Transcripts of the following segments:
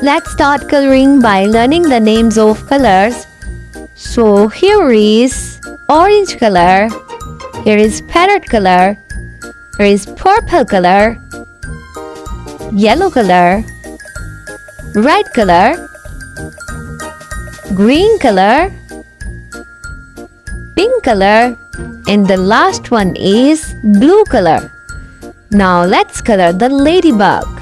Let's start coloring by learning the names of colors. So here is orange color, here is parrot color, here is purple color, yellow color, red color, green color, pink color, and the last one is blue color. Now let's color the ladybug.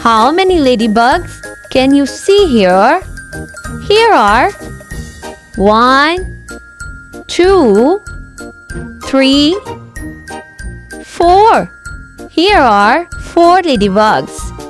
How many ladybugs can you see here? Here are 1, 2, 3, 4. Here are 4 ladybugs.